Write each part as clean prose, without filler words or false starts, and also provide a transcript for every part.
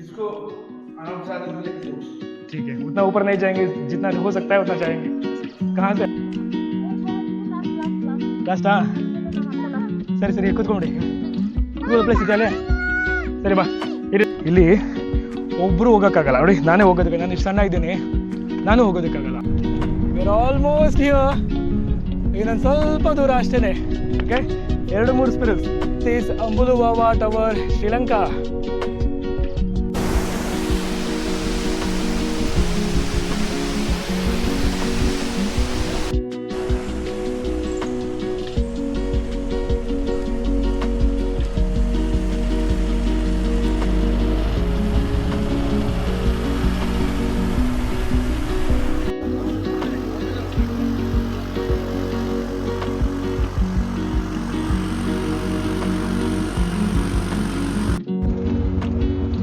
इसको आराम से आदमी लेके ठीक है, उतना ऊपर नहीं जाएंगे, जितना हो सकता है उतना जाएंगे. कहाँ से ಲಾಸ್ಟಾ? ಸರಿ ಸರಿ ಕೂತ್ಕೊಂಡಿ. ಕೂತ್ಕೊಳ್ಳೋ ಪ್ಲೇಸ್ ಇದೆಯಲ್ಲ, ಸರಿ ಬಾ. ಇಲ್ಲಿ ಒಬ್ಬರು ಹೋಗೋಕ್ಕಾಗಲ್ಲ ನೋಡಿ, ನಾನೇ ಹೋಗೋದಕ್ಕೆ. ನಾನು ಇಷ್ಟು ಸಣ್ಣ ಇದ್ದೀನಿ, ನಾನು ಹೋಗೋದಕ್ಕಾಗಲ್ಲ. We are almost here. ಈಗ ನಾನು ಸ್ವಲ್ಪ ದೂರ ಅಷ್ಟೇ. Okay, 2-3 spirits. This Ambuluwawa tower, Sri Lanka.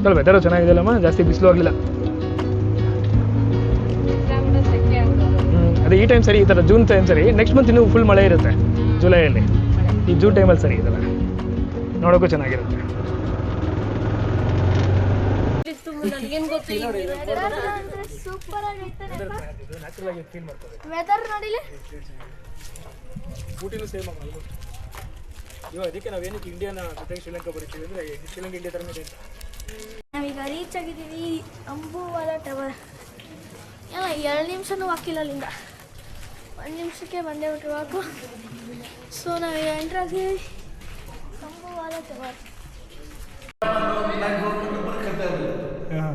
ಸ್ವಲ್ಪ ವೆದರ್ ಚೆನ್ನಾಗಿದೆಯಲ್ಲಮ್ಮ, ಜಾಸ್ತಿ ಬಿಸಿಲು ಆಗಲಿಲ್ಲ. ಅದೇ ಈ ಟೈಮ್ ಸರಿ, ಈ ಥರ ಜೂನ್ ಟೈಮ್ ಸರಿ. ನೆಕ್ಸ್ಟ್ ಮಂತ್ ಇನ್ನೂ ಫುಲ್ ಮಳೆ ಇರುತ್ತೆ ಜುಲೈಯಲ್ಲಿ. ಈ ಜೂನ್ ಟೈಮಲ್ಲಿ ಸರಿ ಇದೆಲ್ಲ, ನೋಡೋಕ್ಕೂ ಚೆನ್ನಾಗಿರುತ್ತೆ. ಊಟಿನೂ ಸೇಮ್ ಆಗ ಇವಾಗ ಅದಕ್ಕೆ ನಾವೇನಕ್ಕೆ ಇಂಡಿಯಾನ ಜೊತೆಗೆ ಶ್ರೀಲಂಕಾ ಬರೀತೀವಿ ಅಂದರೆ ಶ್ರೀಲಂಕಾ ಇಂಡಿಯಾ ಥರನೇ ಇದೆ. ನಾವೀಗ ರೀಚ್ ಆಗಿದ್ದೀವಿ ಅಂಬುವಾಲಾ ಟವರ್. ಎಲ್ಲ 2 ನಿಮಿಷನೂ ಹಾಕಿಲ್ಲ ಅಲ್ಲಿಂದ, 1 ನಿಮಿಷಕ್ಕೆ ಬಂದೇ ಬಿಟ್ಟಿರುವಾಗ. ಸೊ ನಾವೀಗ ಎಂಟ್ರ್ ಆಗಿದ್ದೀವಿ ಅಂಬುವಾಲಾ ಟವರ್. हाँ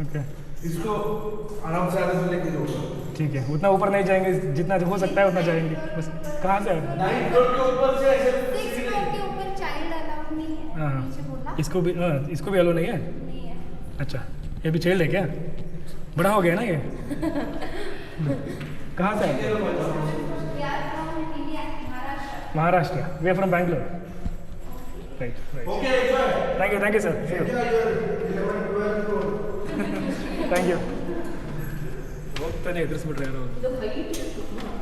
ओके, इसको आराम से आदमी लेके ठीक है, उतना ऊपर नहीं जाएंगे, जितना हो सकता है उतना जाएंगे बस. कहाँ से? 9 फ्लोर के ऊपर से ऐसे 6 फ्लोर के ऊपर चाइल्ड अलाउड नहीं है. हाँ, नीचे बोला इसको भी अलो नहीं है. नहीं है. अच्छा, ये भी चाइल्ड है क्या? बड़ा हो गया ना ये. कहाँ से? We are from India, Maharashtra. Maharashtra. We are from Bangalore. Right right. Okay enjoy. Thank you sir. Thank you. ಹೋಗ್ತಾನೆ ಎದುರಿಸ್ಬಿಟ್ರೆ ಯಾರೋ.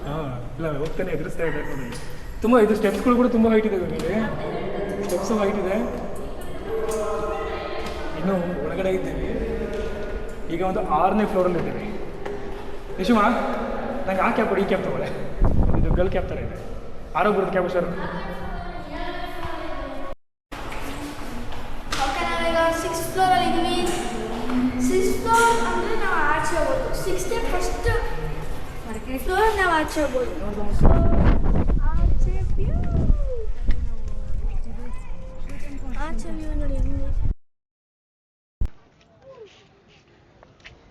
ಹಾಂ ಇಲ್ಲ, ಹೋಗ್ತಾನೆ ಎದುರಿಸ್ತಾ ಇದೆ ನೋಡಿ. ತುಂಬ ಇದು ಸ್ಟೆಪ್ಸ್ಗಳು ಕೂಡ ತುಂಬ ಹೈಟ್ ಇದೆ ಇಲ್ಲಿ. ಸ್ಟೆಪ್ಸು ಹೈಟ್ ಇದೆ. ಇನ್ನೂ ಒಳಗಡೆ ಇದ್ದೀವಿ. ಈಗ ಒಂದು 6ನೇ ಫ್ಲೋರಲ್ಲಿ ಇದ್ದೀವಿ. ಯಶುಮ, ನಂಗೆ ಆ ಕ್ಯಾಬ್ ಕೊಡಿ, ಈ ಕ್ಯಾಬ್ ತಗೊಳ್ಳೆ. ಇದು ಗರ್ಲ್ ಕ್ಯಾಬ್ ಥರ ಇದೆ. ಆರೋಗ್ಯದ ಕ್ಯಾಬ್ ಸರ್. ಓಕೆ, ನಾವೀಗ 6th ಫ್ಲೋರಲ್ಲಿ ಇದ್ದೀವಿ. 6th ಫ್ಲೋರ್ ಅಂದರೆ ನಾವು ಆಚೆ ಹೋಗ್ಬೋದು. 6th ಫಸ್ಟ್ ಫ್ಲೋರ್ ನಾವು ಆಚೆ ಹೋಗ್ಬೋದು. ಆಚೆ ವ್ಯೂ ನೋಡಿ ಹೆಂಗೆ.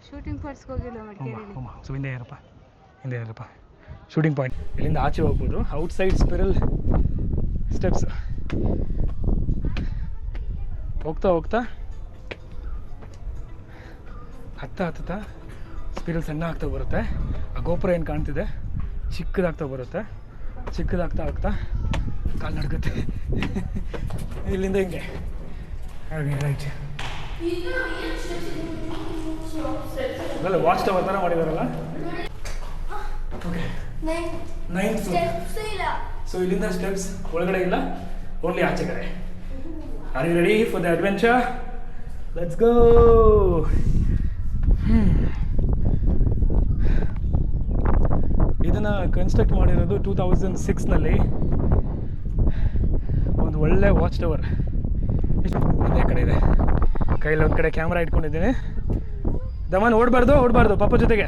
ಶೂಟಿಂಗ್ ಪಾಯಿಂಟ್ಸ್ಗೆ ಹೋಗಿಲ್ಲ ಮಡಿಕೇರಿಯಲ್ಲಿ. ಸೊ ಹಿಂದೆ ಇರಪ್ಪ ಶೂಟಿಂಗ್ ಪಾಯಿಂಟ್. ಇಲ್ಲಿಂದ ಆಚೆ ಹೋಗ್ಬೋದು. Outside spiral steps. ಹೋಗ್ತಾ ಹತ್ತಾ ಸ್ಪಿರಲ್ ಸಣ್ಣ ಆಗ್ತಾ ಬರುತ್ತೆ. ಆ ಗೋಪುರ ಏನು ಕಾಣ್ತಿದೆ ಚಿಕ್ಕದಾಗ್ತಾ ಬರುತ್ತೆ. ಆಗ್ತಾ ಕಾಲು ನಡ್ಗುತ್ತೆ. ಇಲ್ಲಿಂದ ಹಿಂಗೆ ಹಾಗೆ ರೈಟ್. ಅಲ್ಲ, ವಾಚ್ ಟವರ್ ಥರ ಮಾಡಿದಾರಲ್ಲ. Okay, 9th floor. ಸ್ಟೆಪ್ಸ್ ಇಲ್ಲ. ಸೊ ಇಲ್ಲಿಂದ ಸ್ಟೆಪ್ಸ್ ಒಳಗಡೆ ಇಲ್ಲ, ಓನ್ಲಿ ಆಚೆ ಕಡೆ. Are you ready for the adventure? Let's go. ಇದನ್ನು ಕನ್ಸ್ಟ್ರಕ್ಟ್ ಮಾಡಿರೋದು 2006ನಲ್ಲಿ. ಒಂದು ಒಳ್ಳೆ ವಾಚ್ ಟವರ್ ಇದೇ ಕಡೆ ಇದೆ. ಕೈಯಲ್ಲಿ ಒಂದು ಕಡೆ ಕ್ಯಾಮ್ರಾ ಇಟ್ಕೊಂಡಿದ್ದೀನಿ. ದಮನ್ ಓಡಬಾರ್ದು ಪಾಪ ಜೊತೆಗೆ.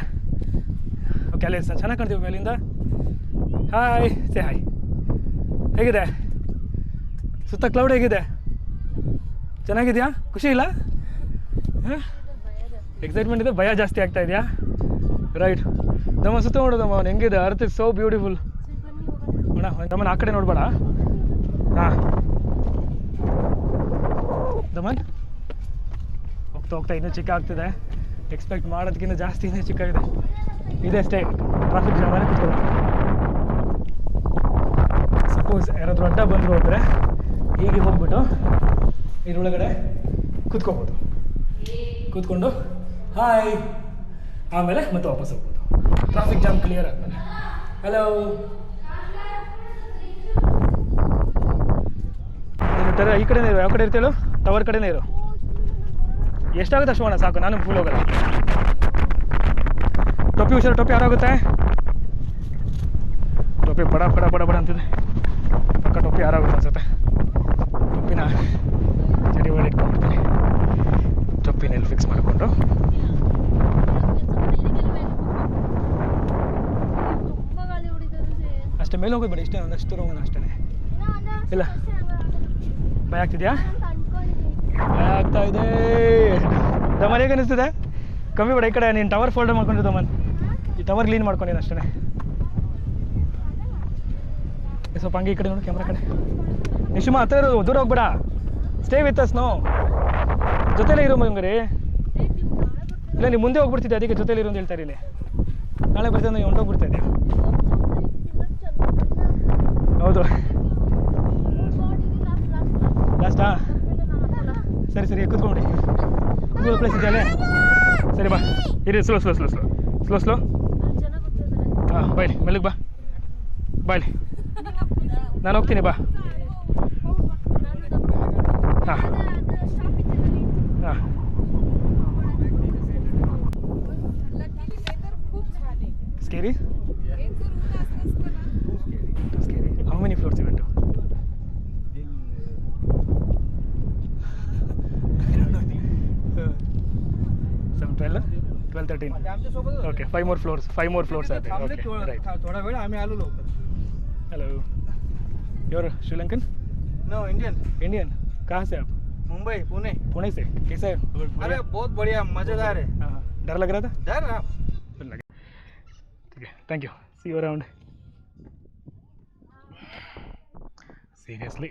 ಓಕೆ, ಅಲ್ಲಿ ಚೆನ್ನಾಗಿ ಕಾಣ್ತೀವಿ ಮೇಲಿಂದ. Hi, say hi. ಹೇಗಿದೆ ಸುತ್ತ ಕ್ಲೌಡ್? ಹೇಗಿದೆ? ಚೆನ್ನಾಗಿದೆಯಾ? ಖುಷಿ ಇಲ್ಲ? ಎಕ್ಸೈಟ್ಮೆಂಟ್ ಇದೆ, ಭಯ ಜಾಸ್ತಿ ಆಗ್ತಾ ಇದೆಯಾ? ರೈಟ್. ದಮನ್ ಸುತ್ತ ನೋಡೋದಮ್ಮ, ಅವ್ನು ಹೆಂಗಿದೆ. Earth is so beautiful. ಅಣ್ಣ ದಮನ್ ಆ ಕಡೆ ನೋಡ್ಬೇಡ. ಹಾಂ ದಮನ್, ಹೋಗ್ತಾ ಇನ್ನೂ ಚಿಕ್ಕ ಆಗ್ತಿದೆ. ಎಕ್ಸ್ಪೆಕ್ಟ್ ಮಾಡೋದಕ್ಕಿಂತ ಜಾಸ್ತಿ ಇನ್ನೂ ಚಿಕ್ಕಾಗಿದೆ. ಇದೆ ಅಷ್ಟೇ, ಟ್ರಾಫಿಕ್ ಜಾಮನೇ ಕೂತ್ಕೊಳ್ಳೋ. ಸಪೋಸ್ ಯಾರಾದರೂ ಅಡ್ಡ ಬಂದರು ಅಂದರೆ ಹೀಗೆ ಹೋಗ್ಬಿಟ್ಟು ಇದರೊಳಗಡೆ ಕೂತ್ಕೊಂಡು ಹಾಯ್ ಆಮೇಲೆ ಮತ್ತೆ ವಾಪಸ್ ಹೋಗ್ಬೋದು. ಟ್ರಾಫಿಕ್ ಜಾಮ್ ಕ್ಲಿಯರ್ ಆದಮೇಲೆ. ಹಲೋ, ನೀನು ಈ ಕಡೆನೇ ಇರು. ಯಾವ ಕಡೆ ಇರ್ತೇಳು? ಟವರ್ ಕಡೆನೇ ಇರು. ಎಷ್ಟಾಗುತ್ತೆ ಅಷ್ಟು ಹೋಗೋಣ ಸಾಕು, ನಾನು ಫುಲ್ ಹೋಗಲ್ಲ. ಟೊಪ್ಪಿ ಹುಷಾರು, ಟೊಪ್ಪಿ ಯಾರಾಗುತ್ತೆ? ಟೊಪ್ಪಿ ಬಡ ಬಡ ಬಡ ಬಡ ಅಂತಿದೆ, ಪಕ್ಕ ಟೊಪ್ಪಿ ಯಾರಾಗುತ್ತೆ ಅನ್ಸುತ್ತೆ. ಟೊಪ್ಪಿನ ಚಡಿ ಒಳಗೆ ಇಟ್ಕೊಂಡ್ಬಿಡ್ತೀನಿ. ಟೊಪ್ಪಿನಲ್ಲಿ ಫಿಕ್ಸ್ ಮಾಡಿಕೊಂಡು ಅಷ್ಟೇ ಮೇಲೆ ಹೋಗೋದು ಬೇಡ, ಇಷ್ಟೇ ಒಂದಷ್ಟು ದೂರ ಹೋಗೋಣ ಅಷ್ಟೇ. ಇಲ್ಲ ಭಯ ಆಗ್ತಿದ್ಯಾ? ಭಯ ಆಗ್ತಾ ಇದೆ. ದಮನ್ ಹೇಗೆ ಅನಿಸ್ತಿದೆ? ಕಮ್ಮಿ ಬೇಡ, ಈ ಕಡೆ ನೀನು ಟವರ್ ಫೋಲ್ಡರ್ ಮಾಡ್ಕೊಂಡಿದ್ದು ದಮನ್, ಈ ಟವರ್ ಕ್ಲೀನ್ ಮಾಡ್ಕೊಂಡಿದ್ದೀನಿ ಅಷ್ಟೇ. ಸ್ವಲ್ಪ ಹಂಗೆ ಈ ಕಡೆ ನೋಡು, ಕ್ಯಾಮ್ರಾ ಕಡೆ. ನಿಶುಮ ಹತ್ರ ಇರೋದು, ದೂರ ಹೋಗ್ಬೇಡ. ಸ್ಟೇ ವಿತ್ ಅಸ್ ನೋ, ಜೊತೆಲೇ ಇರೋ ಮಂಗರಿ. ಇಲ್ಲ ನೀವು ಮುಂದೆ ಹೋಗ್ಬಿಡ್ತಿದ್ದೆ, ಅದಕ್ಕೆ ಜೊತೆಲಿ ಇರೋ ಅಂತ ಹೇಳ್ತಾ ಇದ್ದೀನಿ. ನಾಳೆ ಬರ್ತೀನಿ, ನೀವು ಹೊಂಟೋಗ್ಬಿಡ್ತಾ ಇದೆಯಾ? ಹೌದು ಲಾಸ್ಟಾ? ಸರಿ ಸರಿ ಕೂತ್ಕೊಂಡ್ಬಿಡಿ. ಕೂತ್ಕೊಳ್ಳೋ ಪ್ಲೇಸ್ ಇದೆಯಲ್ಲೇ? ಸರಿ ಬಾ, ಇರಿ. Slow slow slow slow slow slow. ಹಾಂ ಬಾಯ್ಲಿ, ಮೆಲ್ಲಿಗೆ ಬಾ, ಬಾಯ್ಲಿ. ನಾನು ಹೋಗ್ತೀನಿ, ಬಾ. ಹಾಂ ಹಾಂ scary? Scary. How many floors event? Some 12, 13. Okay, 5 more floors. 5 more floors are there. Okay, right. थोड़ा वेळ आम्ही आलो लवकर. Hello. You're Sri Lankan? No, Indian. Indian. कहाँ से आप? मुंबई, पुणे. पुणे से. कैसा है? अरे बहुत बढ़िया, मजेदार है. हाँ, डर लग रहा था? डर ना. डर लगा. ठीक है, thank you. See you around. Seriously.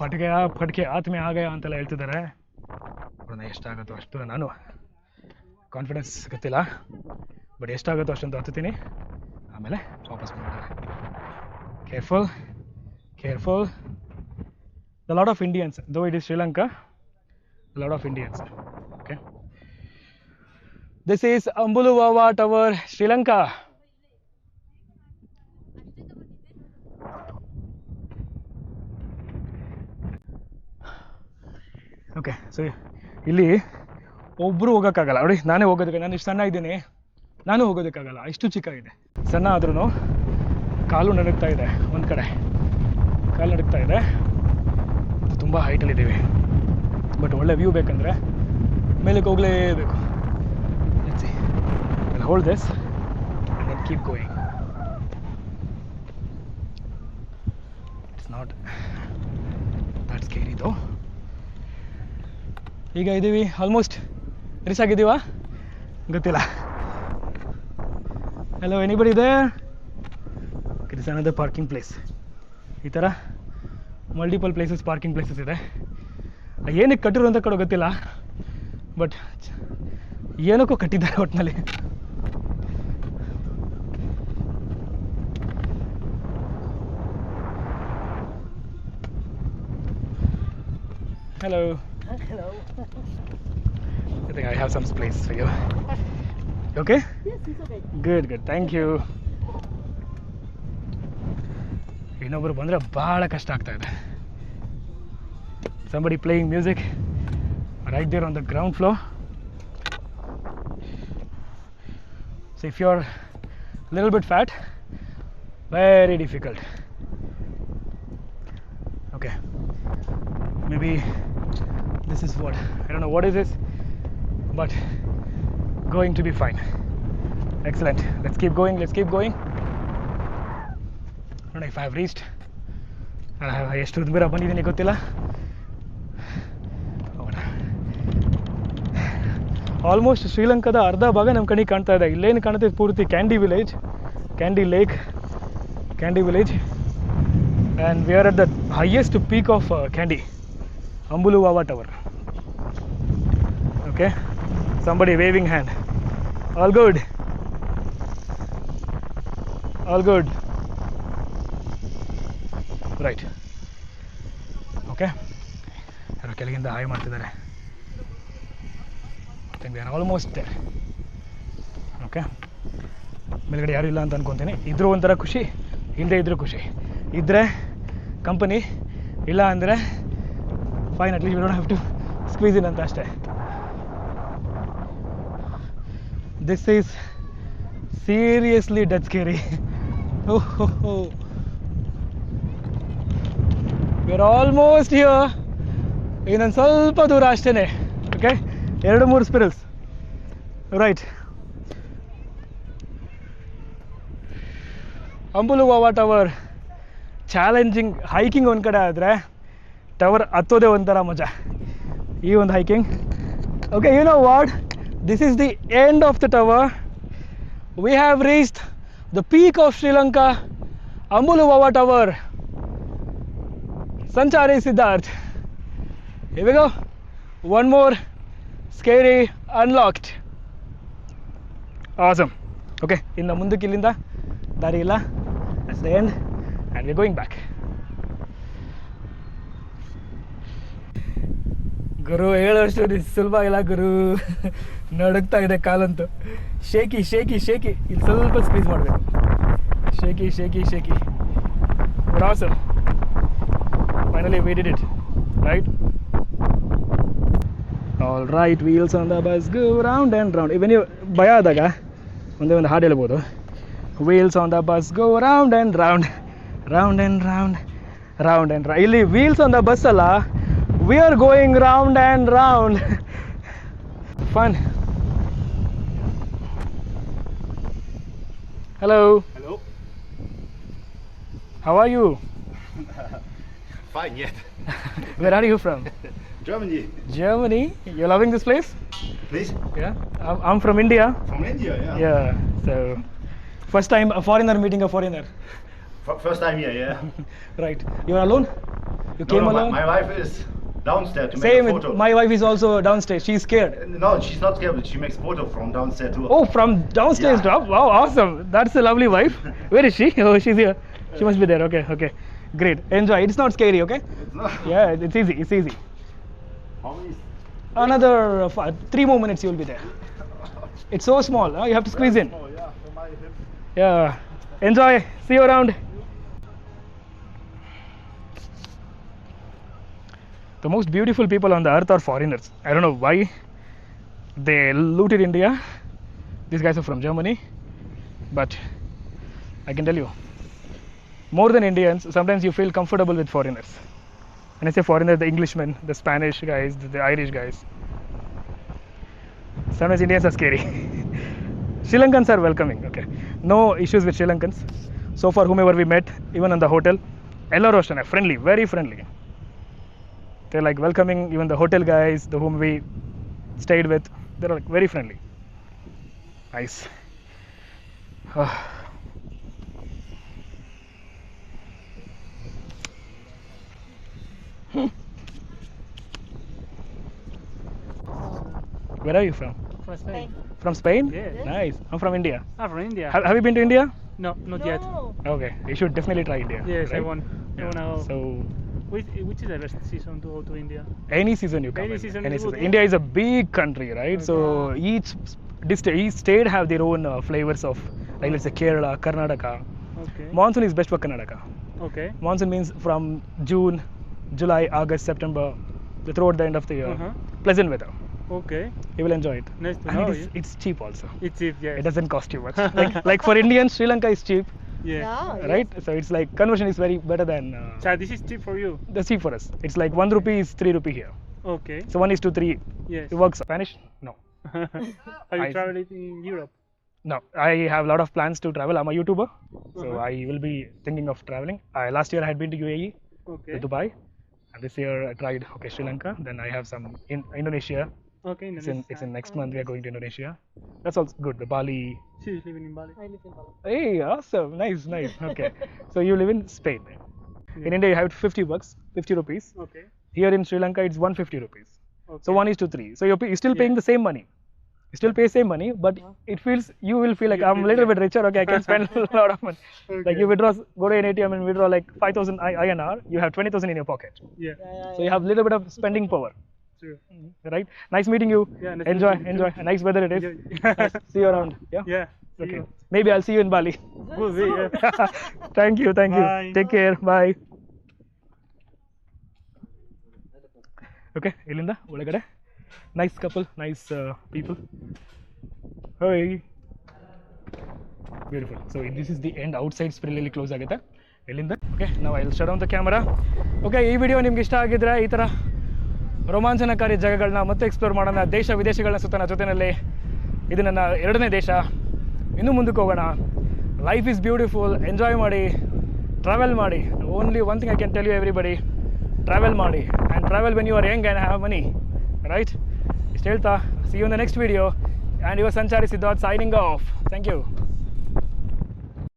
फट के हाथ में आ गया ಅಂತೆಲ್ಲ ಹೇಳ್ತಿದ್ದಾರೆ. ನೋಡೋಣ ಎಷ್ಟಾಗುತ್ತೋ ಅಷ್ಟು. ನಾನು ಕಾನ್ಫಿಡೆನ್ಸ್ ಗೊತ್ತಿಲ್ಲ, ಬಟ್ ಎಷ್ಟಾಗುತ್ತೋ ಅಷ್ಟೊಂದು ಹತ್ತೀನಿ, ಆಮೇಲೆ ವಾಪಸ್ ಮಾಡ್ತಾರೆ. Careful careful. A lot of Indians, though it is Sri Lanka, a lot of Indians. Okay. This is Ambuluwawa Tower, Sri Lanka. Okay, so ಇಲ್ಲಿ ಒಬ್ಬರು ಹೋಗೋಕ್ಕಾಗಲ್ಲ ನೋಡಿ. ನಾನೇ ಹೋಗೋದಕ್ಕೆ, ನಾನು ಇಷ್ಟು ಸಣ್ಣ ಇದ್ದೀನಿ, ನಾನು ಹೋಗೋದಕ್ಕಾಗಲ್ಲ, ಇಷ್ಟು ಚಿಕ್ಕ ಇದೆ. ಸಣ್ಣ ಆದ್ರೂ ಕಾಲು ನಡುಗ್ತಾ ಇದೆ, ಒಂದು ಕಡೆ ಕಾಲು ನಡುಗ್ತಾ ಇದೆ. ತುಂಬ ಹೈಟಲ್ಲಿದ್ದೀವಿ, ಬಟ್ ಒಳ್ಳೆ ವ್ಯೂ ಬೇಕಂದರೆ ಮೇಲಕ್ಕೆ ಹೋಗಲೇಬೇಕು. Hold this and then keep going. It's not that scary though. ಈಗ ಇದ್ದೀವಿ, ಆಲ್ಮೋಸ್ಟ್ ರೀಚ್ ಆಗಿದ್ದೀವಾ ಗೊತ್ತಿಲ್ಲ. ಹಲೋ, ಎನಿಬಡಿ ಇದೆ? It is another parking place. ಈ ಥರ ಮಲ್ಟಿಪಲ್ ಪ್ಲೇಸಸ್, ಪಾರ್ಕಿಂಗ್ ಪ್ಲೇಸಸ್ ಇದೆ. ಏನಕ್ಕೆ ಕಟ್ಟಿರೋ ಅಂತ ಕಡೆ ಗೊತ್ತಿಲ್ಲ, ಬಟ್ ಏನಕ್ಕೂ ಕಟ್ಟಿದ್ದಾರೆ ಒಟ್ಟಿನಲ್ಲಿ. Hello. Hello. I think I have some space for you. Okay? Yes, it's okay. Good, good. Thank you. ಇನ್ನೊಬ್ಬರು ಬಂದರೆ ಭಾಳ ಕಷ್ಟ ಆಗ್ತಾ ಇದೆ. Somebody playing music right there on the ground floor. So if you're a little bit fat, very difficult. Okay. Maybe this is what, I don't know what is this, but going to be fine. Excellent. Let's keep going. I don't know if I've reached. ಎಷ್ಟು ದೂರ ಬಂದಿದ್ದೀನಿ ಗೊತ್ತಿಲ್ಲ. Almost ಶ್ರೀಲಂಕಾದ ಅರ್ಧ ಭಾಗ ನಮ್ಮ ಕಣ್ಣಿಗೆ ಕಾಣ್ತಾ ಇದೆ. ಇಲ್ಲೇನು ಕಾಣುತ್ತೆ ಪೂರ್ತಿ candy village, candy lake, candy village. And we are at the highest peak of candy, Ambuluwawa Tower. Okay, somebody waving hand. All good. All good. Right. Okay. ಯಾರೋ ಕೆಳಗಿಂದ ಹಾಯ್ ಮಾಡ್ತಿದ್ದಾರೆ. I think we are almost there. Okay. ಮೇಲ್ಗಡೆ ಯಾರು ಇಲ್ಲ ಅಂತ ಅನ್ಕೊತೀನಿ. ಇದ್ರೂ ಒಂಥರ ಖುಷಿ, ಇಲ್ಲದೆ ಇದ್ರೂ ಖುಷಿ. ಇದ್ದರೆ ಕಂಪನಿ, ಇಲ್ಲ ಅಂದರೆ fine, at least we don't have to squeeze in ಅಂತ ಅಷ್ಟೇ. This is seriously death scary. Oh, oh, oh. We're almost here. ಇನ್ನೊಂದು ಸ್ವಲ್ಪ ದೂರ ಅಷ್ಟೇ. Okay, 2-3 spirals. Right. Ambuluwawa tower challenging hiking ಒಂದು ಕಡೆ ಆದರೆ ಟವರ್ ಹತ್ತೋದೇ ಒಂಥರ ಮಜಾ. ಈ ಒಂದು hiking. Okay, you know what, this is the end of the tower. We have reached the peak of Sri Lanka, Ambuluwawa tower. Sanchari Siddharth. Here we go. One more scary unlocked. Awesome. Okay, ಇನ್ನು ಮುಂದಕ್ಕೆ ಇಲ್ಲಿಂದ ದಾರಿ ಇಲ್ಲ. That's the end and we're going back. ಗುರು ಹೇಳೋಷ್ಟು ಸುಲಭ ಇಲ್ಲ ಗುರು. ನಡುಗ್ತಾ ಇದೆ ಕಾಲಂತೂ. Shaky shaky shaky. ಇಲ್ಲಿ ಸ್ವಲ್ಪ ಸ್ಕ್ವೀಸ್ ಮಾಡಬೇಕು. Shaky shaky shaky. But awesome. Finally we did it. Right? All right, wheels on the bus go round and round. Even you ಭಯ ಆದಾಗ ಒಂದೇ ಒಂದು ಹಾಡು ಹೇಳ್ಬೋದು. Wheels on the bus go round and round, round and round, round and round. ಇಲ್ಲಿ wheels on the bus ಅಲ್ಲ, we are going round and round. Fun. Hello. Hello. How are you? Fine yet. Where are you from? Germany. Germany. You're loving this place? Please. Yeah. I'm from India. From India, yeah. Yeah. So first time a foreigner meeting a foreigner. First time here, yeah. Right. You're alone? You came No, alone? my wife is downstairs to Same. make a photo. My wife is also downstairs. She's scared. No, she's not scared, but she makes photo from downstairs too. Oh, from downstairs Yeah. drop. Wow, awesome. That's a lovely wife. Where is she? Oh, she's here. She must be there. Okay, okay. Great. Enjoy. It's not scary, okay? It's not. Yeah, it's easy. It's easy. How many? Another 3 more minutes you'll be there. It's so small. Huh? You have to squeeze in. Oh, yeah, for my hip. Yeah. Enjoy. See you around. The most beautiful people on the earth are foreigners. I don't know why they looted India. These guys are from Germany. But I can tell you, more than Indians, sometimes you feel comfortable with foreigners. When I say foreigner, the Englishmen, the Spanish guys, the Irish guys. Sometimes Indians are scary. Sri Lankans are welcoming. Okay, no issues with Sri Lankans. So far, whomever we met, even in the hotel, ellaru ashtaನೆ friendly, very friendly. They're like welcoming. Even the hotel guys, the whom we stayed with, they're like very friendly. Nice. Where are you from? From Spain. From Spain? Yeah. Nice. I'm from India. Ah, from India. Have you been to India? No, not yet. Okay, you should definitely try India. Yes, I right? want. I wanna go. So Which is the best season to go to India? any season you come. Any in, season any you season. go to? India is a big country, right? So each state have their own flavors of, like let's say Kerala, Karnataka. Okay. Monsoon is best for Karnataka. Okay. Monsoon means from June, July, August, September, throughout the end of the year. Uh-huh. Pleasant weather. Okay. You will enjoy it. Nice to And know. it's cheap also. It's cheap. Yes. It doesn't cost you much. like for Indians, Sri Lanka is cheap, Yeah. right? So it's like conversion is very better than So this is cheap for you. the cheap for us. It's like 1 rupee is 3 rupee here. Okay. So 1:3. Yes. It works. Spanish? No. Have you I- traveled in Europe? No. I have a lot of plans to travel. I'm a YouTuber, so Uh-huh. I will be thinking of traveling. Last year I had been to UAE, Okay. to Dubai, and this year I tried Sri Lanka. Then I have some in Indonesia. Okay. It's in next month we are going to Indonesia. That's also good. The Bali. She's living in Bali. Hey, awesome. Nice. Okay. So you live in Spain. In India you have 50 bucks, 50 rupees. Okay. Here in Sri Lanka it's 150 rupees. Okay. So 1:3. So you're still paying the same money. You still pay same money, but it feels you will feel like I'm a little bit richer. Okay, I can spend a lot of money. Like you withdraw, go to an ATM and withdraw like 5,000 INR. You have 20,000 in your pocket. Yeah. So you have a little bit of spending power. True. Right? Nice meeting you. Yeah, nice Enjoy, meeting you. enjoy. Nice weather it is. Yeah. Nice. See you around. Yeah. Yeah. See Okay. you. Maybe I'll see you in Bali. We'll see. Yeah. Thank you. Bye. Take care. Bye. Okay, ಇಲ್ಲಿಂದ ಒಳಗಡೆ. Nice couple, nice people. Hey. Beautiful. So this is the end. Outside ಸ್ಪ್ರಿಲ್ಲಲ್ಲಿ close ಆಗುತ್ತೆ ಎಲ್ಲಿಂದ. Okay ನಾವು I will shut down the camera. Okay, ಈ video ನಿಮ್ಗೆ ಇಷ್ಟ ಆಗಿದ್ರೆ ಈ ಥರ ರೋಮಾಂಚನಕಾರಿ ಜಾಗಗಳನ್ನ ಮತ್ತೆ ಎಕ್ಸ್ಪ್ಲೋರ್ ಮಾಡೋಣ. ದೇಶ ವಿದೇಶಗಳನ್ನ ಸುತ್ತೋಣ. ಜೊತೆಯಲ್ಲಿ ಇದು ನನ್ನ 2ನೇ ದೇಶ. ಇನ್ನೂ ಮುಂದಕ್ಕೆ ಹೋಗೋಣ. Life is beautiful. ಎಂಜಾಯ್ ಮಾಡಿ, ಟ್ರಾವೆಲ್ ಮಾಡಿ. Only one thing I can tell you everybody, travel ಮಾಡಿ. And travel when you are young and have money, right? ಇಷ್ಟು ಹೇಳ್ತಾ see you in the next video. And your Sanchari Siddharth signing off. Thank you.